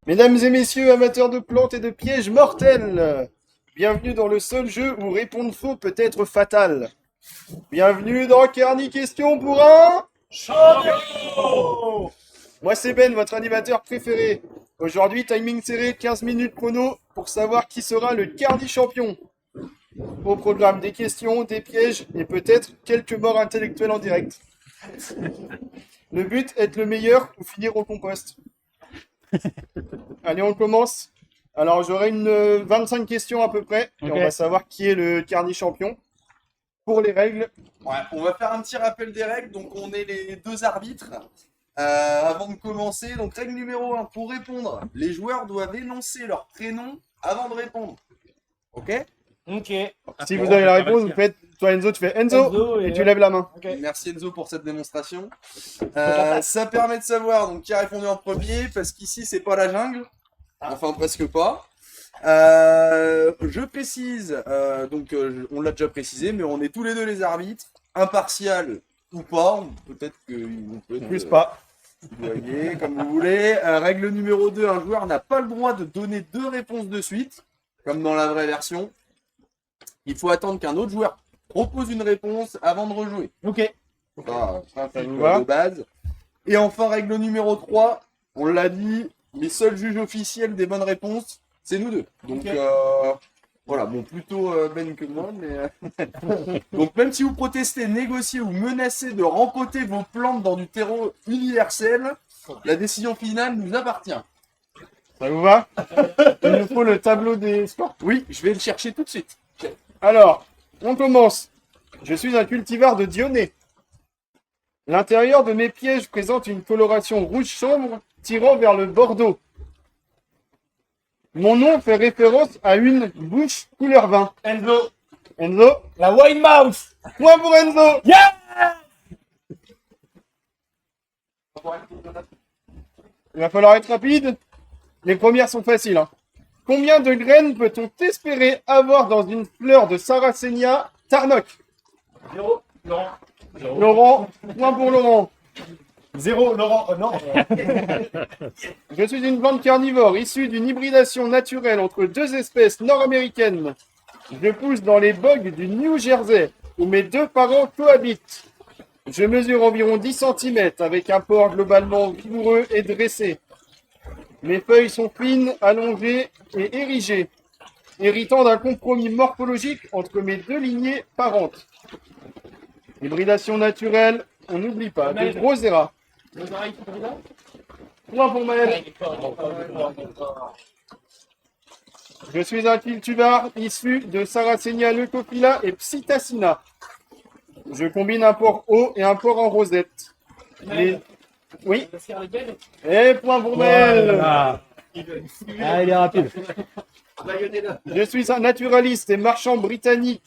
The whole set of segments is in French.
Mesdames et messieurs, amateurs de plantes et de pièges mortels, bienvenue dans le seul jeu où répondre faux peut être fatal. Bienvenue dans Carny Question pour un champion. Moi c'est Ben, votre animateur préféré. Aujourd'hui, timing serré, 15 minutes chrono pour savoir qui sera le Carny champion. Au programme des questions, des pièges et peut-être quelques morts intellectuelles en direct. Le but, être le meilleur ou finir au compost. Allez, on commence. Alors, j'aurai 25 questions à peu près, et on va savoir qui est le Carny champion. Pour les règles, Ouais, on va faire un petit rappel des règles. Donc, on est les deux arbitres. Avant de commencer, donc règle numéro 1, pour répondre, les joueurs doivent énoncer leur prénom avant de répondre. Ok? Ok. si vous avez la réponse, vous faites, toi Enzo, tu fais Enzo, Enzo et tu lèves la main. Ok. Merci Enzo pour cette démonstration. Ça permet de savoir donc qui a répondu en premier, parce qu'ici c'est pas la jungle, enfin presque pas. Je précise, on l'a déjà précisé, mais on est tous les deux les arbitres, impartial ou pas, peut-être qu'on peut être, Plus pas. vous voyez, comme vous voulez. Règle numéro 2, un joueur n'a pas le droit de donner deux réponses de suite, comme dans la vraie version. Il faut attendre qu'un autre joueur propose une réponse avant de rejouer. Ok. Principe nous va de base. Et enfin, règle numéro 3, on l'a dit, les seuls juges officiels des bonnes réponses, c'est nous deux. Donc Ok. voilà, bon, plutôt Ben que moi, mais... Donc même si vous protestez, négociez ou menacez de rempoter vos plantes dans du terreau universel, la décision finale nous appartient. Ça vous va? Il nous faut le tableau des scores. Oui, je vais le chercher tout de suite. Alors, on commence. Je suis un cultivar de Dionée. L'intérieur de mes pièges présente une coloration rouge sombre tirant vers le bordeaux. Mon nom fait référence à une bouche couleur vin. Enzo. Enzo, La Wine Mouse. point pour Enzo. Yeah. Il va falloir être rapide. Les premières sont faciles. Combien de graines peut-on espérer avoir dans une fleur de Sarracenia Tarnock? 0. Laurent. Laurent, point pour Laurent. 0. Laurent. Non. Je suis une plante carnivore issue d'une hybridation naturelle entre deux espèces nord-américaines. Je pousse dans les bogs du New Jersey, où mes deux parents cohabitent. Je mesure environ 10 cm avec un port globalement vigoureux et dressé. Mes feuilles sont fines, allongées et érigées, héritant d'un compromis morphologique entre mes deux lignées parentes. Hybridation naturelle, on n'oublie pas, de Drosera. Point pour Maël. Je suis un cultivar issu de Sarracenia leucophila et Psittacina. Je combine un port haut et un port en rosette. Oui. Et point pour Maël. Ah, il est rapide. Je suis un naturaliste et marchand britannique.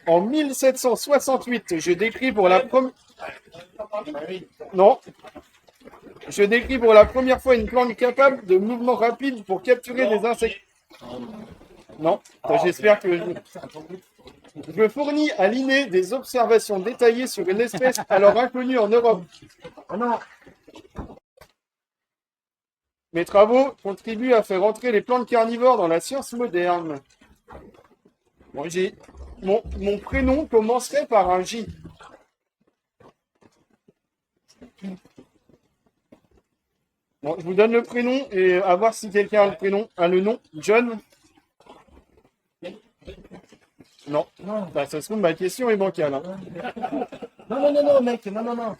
En 1768, je décris pour la première... Non. Je décris pour la première fois une plante capable de mouvements rapides pour capturer des insectes. Non. J'espère que... Je fournis à l'inné des observations détaillées sur une espèce alors inconnue en Europe. Mes travaux contribuent à faire entrer les plantes carnivores dans la science moderne. Bon, mon prénom commencerait par un J. Bon, je vous donne le prénom et à voir si quelqu'un a le prénom, a le nom. John. Non. Bah, ça se trouve, ma question est bancale. Non, mec. Non.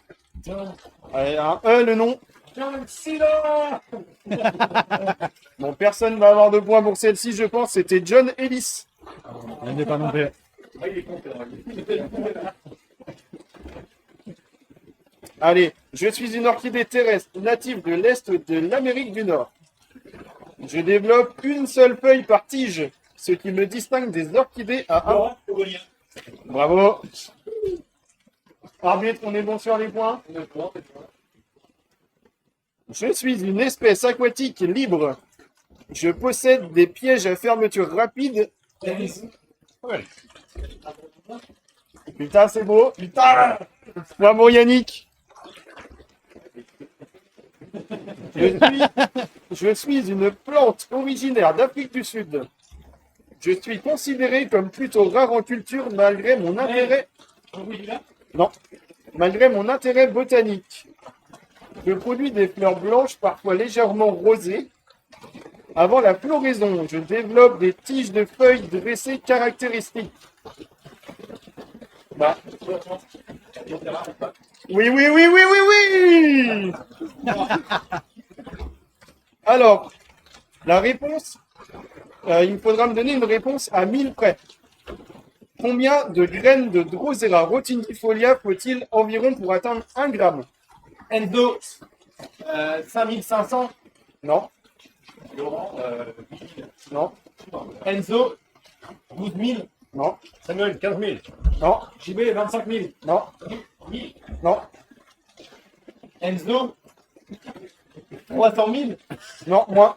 Allez, un E, le nom. Bon, personne va avoir de points pour celle-ci, je pense. C'était John Ellis. Il n'est pas non plus. Allez, je suis une orchidée terrestre native de l'Est de l'Amérique du Nord. Je développe une seule feuille par tige, ce qui me distingue des orchidées à un. Bravo. Arbitre, on est bon sur les points. Je suis une espèce aquatique libre. Je possède des pièges à fermeture rapide. Putain, c'est beau. Putain. Point pour Yannick. Je suis une plante originaire d'Afrique du Sud. Je suis considéré comme plutôt rare en culture malgré mon intérêt. Non, malgré mon intérêt botanique. Je produis des fleurs blanches, parfois légèrement rosées. Avant la floraison, je développe des tiges de feuilles dressées caractéristiques. Bah. Oui, oui, oui, oui, oui, oui. Alors, la réponse, il me faudra me donner une réponse à 1000 près. Combien de graines de Drosera rotinifolia faut-il environ pour atteindre 1 gramme? Enzo, 5500. Non, Laurent, non, Enzo, 12 000. non, Samuel, 15 000. non, JB, 25 000. non, non, Enzo, 300 000. non, moins.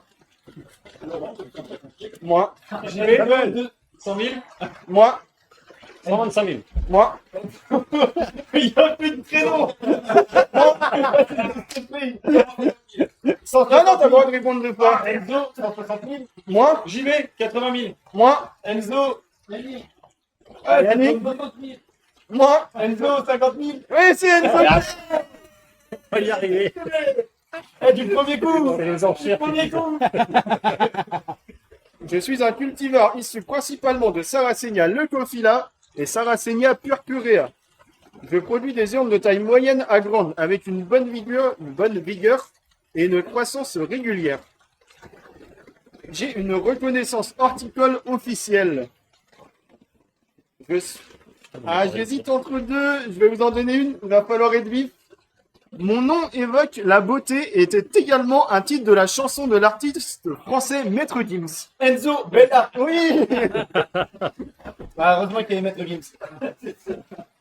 Moins, JB, 200 000. moins, 125 000. moins, Il n'y a plus de prénom. Non, non, t'as le droit de répondre deux fois. Enzo, 160 000. Moins, JB, 80 000. moins, Enzo, Yannick, 60 000. moins. Enzo, 50 000. Oui, c'est une fois. On va y arriver. Eh, du premier coup. C'est les enchères. Premier coup. Je suis un cultivar issu principalement de Sarracenia leucophila et Sarracenia purpurea. Je produis des urnes de taille moyenne à grande avec une bonne vigueur et une croissance régulière. J'ai une reconnaissance horticole officielle. J'hésite entre deux, je vais vous en donner une, il va falloir être vif. Mon nom évoque la beauté et était également un titre de la chanson de l'artiste français Maître Gims. Enzo, Bella. Oui. Bah, heureusement qu'il y avait Maître Gims.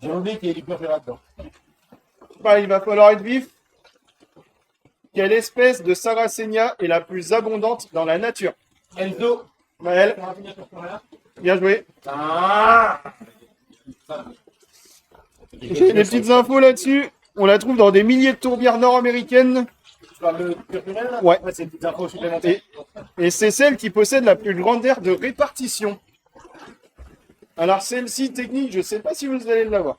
J'ai oublié qu'il y ait du purpura là-dedans. Bah, il va falloir être vif. Quelle espèce de Sarracenia est la plus abondante dans la nature? Enzo. Maël, bien joué. Ah. J'ai des petites infos là-dessus. On la trouve dans des milliers de tourbières nord-américaines. Tu parles de purpura là? Ouais. C'est une petite info supplémentaire. Et c'est celle qui possède la plus grande aire de répartition. Alors celle-ci, technique, je ne sais pas si vous allez l'avoir.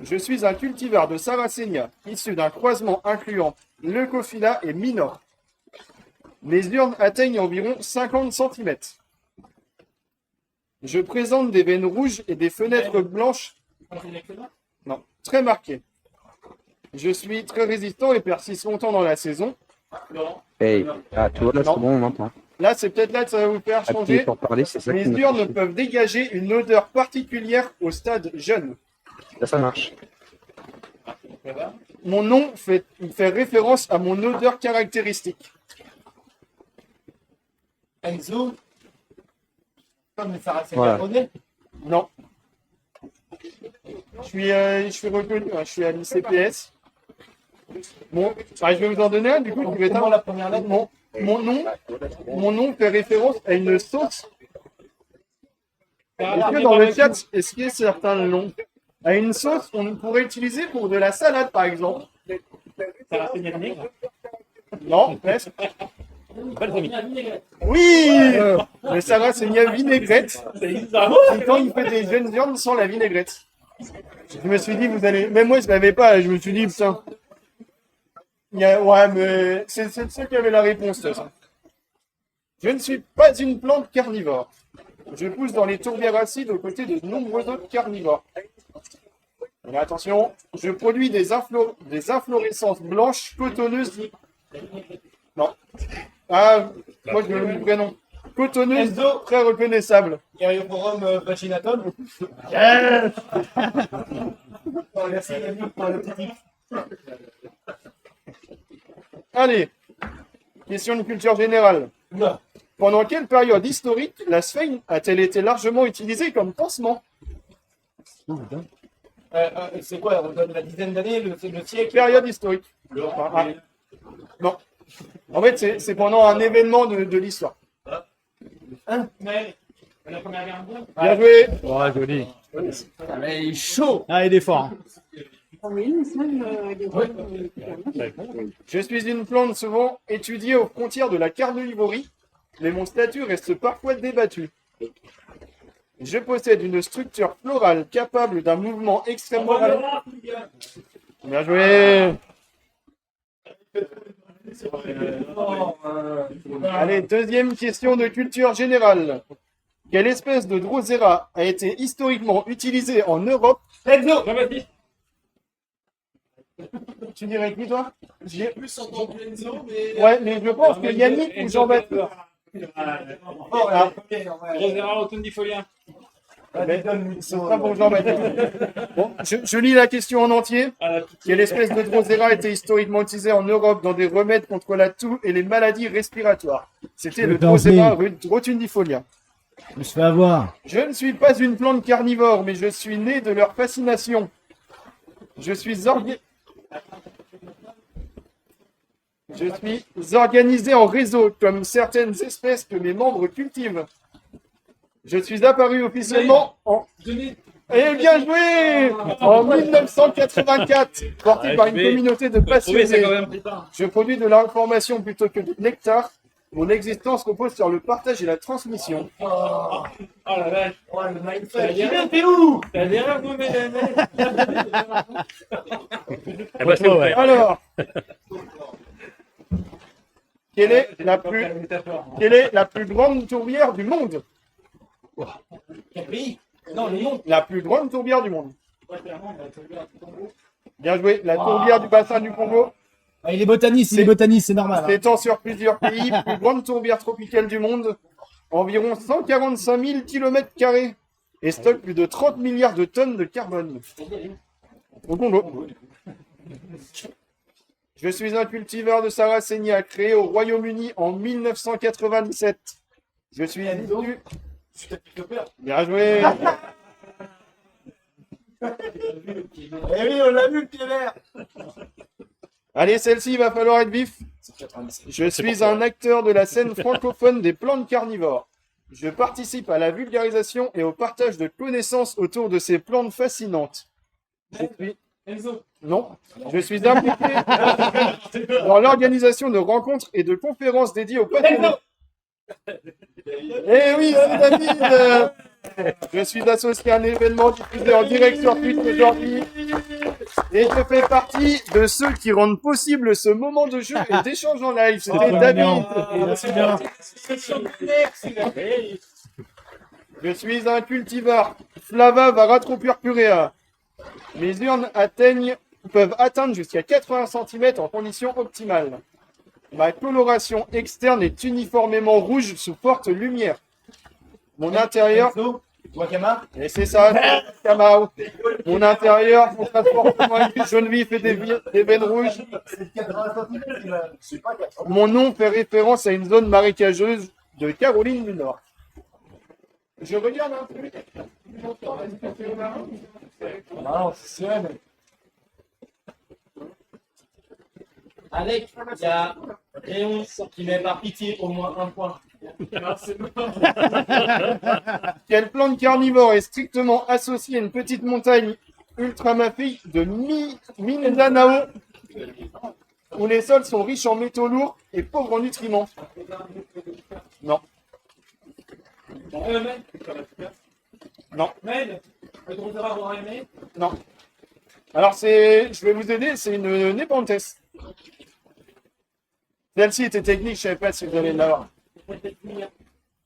Je suis un cultivar de Sarracenia, issu d'un croisement incluant Leucophila et Minor. Mes urnes atteignent environ 50 cm. Je présente des veines rouges et des fenêtres blanches. Non, très marquées. Je suis très résistant et persiste longtemps dans la saison. Hey, ah, tu vois, là, Non. c'est bon, on entend. Là, c'est peut-être là que ça va vous faire Appuyer changer. pour parler, c'est ça Mes qui me urnes fait peuvent dégager une odeur particulière au stade jeune. chier. Là, ça marche. Mon nom fait référence à mon odeur caractéristique. Enzo. Comme ça, c'est Voilà. japonais. Non. Je suis reconnu, je suis à l'ICPS. Bon, bah, je vais vous en donner un, du coup, qui va être Comment la première lettre? mon nom fait référence à une sauce. Est-ce que dans le chat, est-ce qu'il y a certains l'ont? À une sauce qu'on pourrait utiliser pour de la salade, par exemple. Non, presque. Oui, le Sarracenia vinaigrette. C'est quand il fait des jeunes viandes sans la vinaigrette. Je me suis dit, vous allez... Même moi, je ne l'avais pas. Je me suis dit, putain. Ouais, mais c'est ceux qui avaient la réponse. Ça. Je ne suis pas une plante carnivore. Je pousse dans les tourbières acides aux côtés de nombreux autres carnivores. Mais attention, je produis des inflorescences blanches cotonneuses. Non. Ah, moi je veux le prénom. Cotonneuse, Enzo. très reconnaissable. Carioforum vaginatum. Yes. Merci Yannick pour le petit. Allez, question de culture générale. Non. Pendant quelle période historique la sphène a-t-elle été largement utilisée comme pansement? C'est quoi? On donne la dizaine d'années, le siècle? Période historique. Ah. Non. En fait, c'est pendant un événement de l'histoire. Mais la première guerre mondiale. Bien joué. Oh, joli. Mais il est chaud. Ah, il est fort. Je suis une plante souvent étudiée aux frontières de la carnivorie, mais mon statut reste parfois débattu. Je possède une structure florale capable d'un mouvement extrêmement rapide. Bien joué. Allez, deuxième question de culture générale. Quelle espèce de Drosera a été historiquement utilisée en Europe? Jean-Baptiste. Tu dirais qui, toi? J'ai plus entendu Enzo, mais. Ouais, mais je pense que Yannick ou Jean-Baptiste. Rosera rotundifolia. C'est pas pour Jean-Baptiste. Bon, je lis la question en entier. Quelle espèce de Drosera a été historiquement utilisée en Europe dans des remèdes contre la toux et les maladies respiratoires? C'était le Drosera rotundifolia. Je me suis fait avoir. Je ne suis pas une plante carnivore, mais je suis né de leur fascination. Je suis organisé en réseau, comme certaines espèces que mes membres cultivent. Je suis apparu officiellement en... Eh bien joué! En 1984, porté par une communauté de passionnés. Je produis de l'information plutôt que de nectar. Mon existence repose sur le partage et la transmission. Oh la vache. T'es où? T'as derrière vous, Alors, quelle est la plus grande tourbière du monde? Quel pays? Non, le nom. La plus grande tourbière du monde. Bien joué. La tourbière du bassin du Congo. Ah, il est botaniste, c'est normal. Hein. S'étend sur plusieurs pays, plus grande tourbière tropicale du monde, environ 145 000 km² et stocke plus de 30 milliards de tonnes de carbone. Au Congo. Je suis un cultivar de Sarracenia créé au Royaume-Uni en 1997. Je suis issu... Bien joué. Eh oui, on l'a vu, le pied vert. Allez, celle-ci, il va falloir être vif. Je suis un acteur de la scène francophone des plantes carnivores. Je participe à la vulgarisation et au partage de connaissances autour de ces plantes fascinantes. Je suis... Non. Je suis impliqué dans l'organisation de rencontres et de conférences dédiées aux passionnés. Eh oui, c'est David. Je suis associé à un événement diffusé en direct sur Twitch aujourd'hui. Et je fais partie de ceux qui rendent possible ce moment de jeu et d'échange en live. C'était David. C'est bien. Je suis un cultivar. Flava varatropurpurea. Mes urnes peuvent atteindre jusqu'à 80 cm en conditions optimales. Ma coloration externe est uniformément rouge sous forte lumière. Mon intérieur... Wakama. Et c'est ça, Kamau. Mon intérieur contraste fortement avec du jaune vif et des veines rouges. Mon nom fait référence à une zone marécageuse de Caroline du Nord. Je regarde un peu. Non, c'est vrai, mais... Alec, il y a Léon qui met par pitié au moins un point. Quelle plante carnivore est strictement associée à une petite montagne ultramafique de Mindanao où les sols sont riches en métaux lourds et pauvres en nutriments? Non. Non. Non. Alors je vais vous aider, c'est une népenthes. Celle-ci était technique, je savais pas si vous allez l'avoir.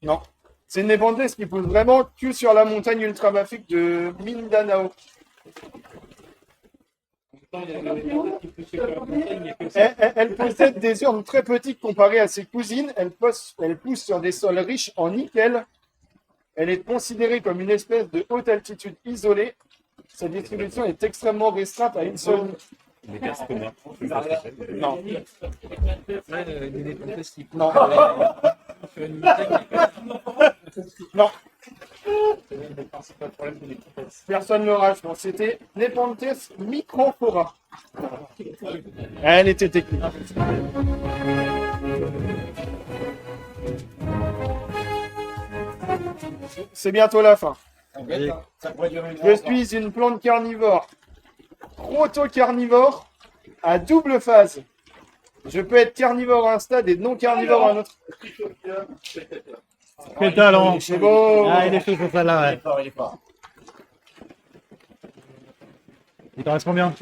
Non. C'est une népenthes qui pousse vraiment que sur la montagne ultramafique de Mindanao. Elle possède des urnes très petites comparées à ses cousines. Elle pousse sur des sols riches en nickel. Elle est considérée comme une espèce de haute altitude isolée. Sa distribution est extrêmement restreinte à une seule. Non. Non. Non. Personne ne rage. Non, c'était Nepenthes microphora. Elle était technique. C'est bientôt la fin. Je suis une plante carnivore. proto-carnivore à double phase. Je peux être carnivore à un stade et non carnivore à un autre. Quel talent. C'est beau. Ah, il est chaud sur celle-là, ouais. Il est fort. Il t'en reste combien?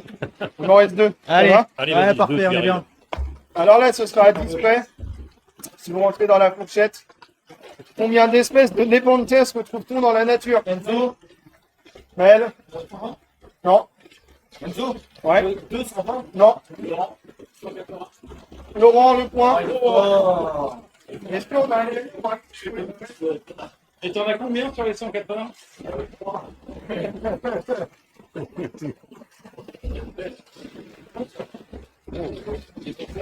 Il m'en reste 2. Allez, Ça va Allez, ouais, vas-y, parfait, deux on qui est bien. Alors là, ce sera à 10 près. Si vous rentrez dans la fourchette. Combien d'espèces de Nepenthes retrouve-t-on dans la nature? Enzo, Maël? Non. Enzo, Ouais. 220. Non. Laurent. Laurent, le point. Oh. Est-ce qu'on a un point? Et t'en as combien sur les 180?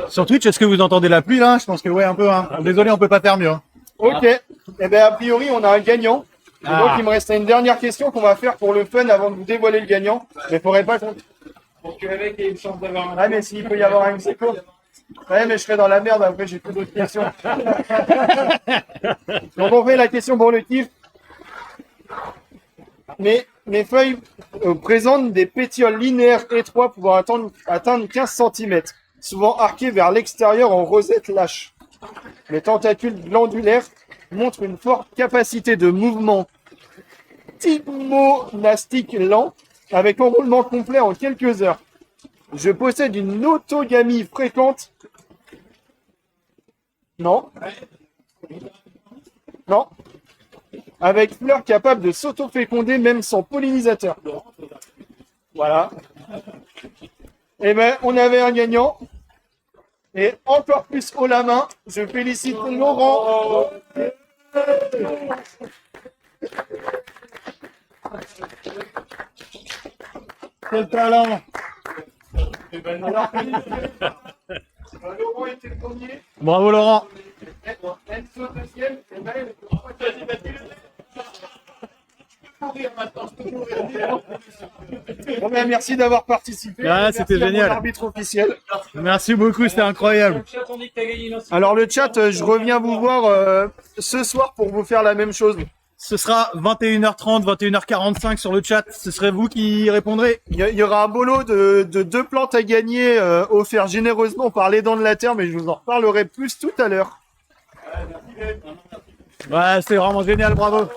Sur Twitch, est-ce que vous entendez la pluie là? Je pense que ouais, un peu. Hein. Désolé, on peut pas faire mieux. Hein. Ok. Eh bien, a priori, on a un gagnant. Et donc, Ah. il me reste une dernière question qu'on va faire pour le fun avant de vous dévoiler le gagnant. Mais il faudrait pas qu'on... Pour que le mec ait une chance d'avoir un. Ouais, mais s'il peut y avoir un ex-aequo. Ouais, mais je serai dans la merde après, j'ai plus d'autres questions. Donc, on fait la question pour le kiff. Mes feuilles présentent des pétioles linéaires étroits pouvant atteindre 15 cm, souvent arqués vers l'extérieur en rosette lâche. Les tentacules glandulaires montrent une forte capacité de mouvement thymonastique lent, avec enroulement complet en quelques heures. Je possède une autogamie fréquente. Non. Non. Avec fleurs capables de s'auto-féconder même sans pollinisateur. Voilà. Eh ben, on avait un gagnant. Et encore plus haut la main, je félicite Laurent. Quel talent. Alors, Laurent était le premier. Bravo Laurent. Enzo deuxième. Et Maël, Bon, ben, merci d'avoir participé. Ah, Merci c'était à mon génial. arbitre officiel. Merci beaucoup, c'était incroyable. Chat, on dit que t'as gagné une aussi. Alors le chat, je reviens vous voir ce soir pour vous faire la même chose. Ce sera 21h30, 21h45 sur le chat. Ce serait vous qui répondrez. Il y aura un bolo de 2 plantes à gagner offert généreusement par les Dents de la Terre, mais je vous en reparlerai plus tout à l'heure. Ouais, c'est vraiment génial, bravo.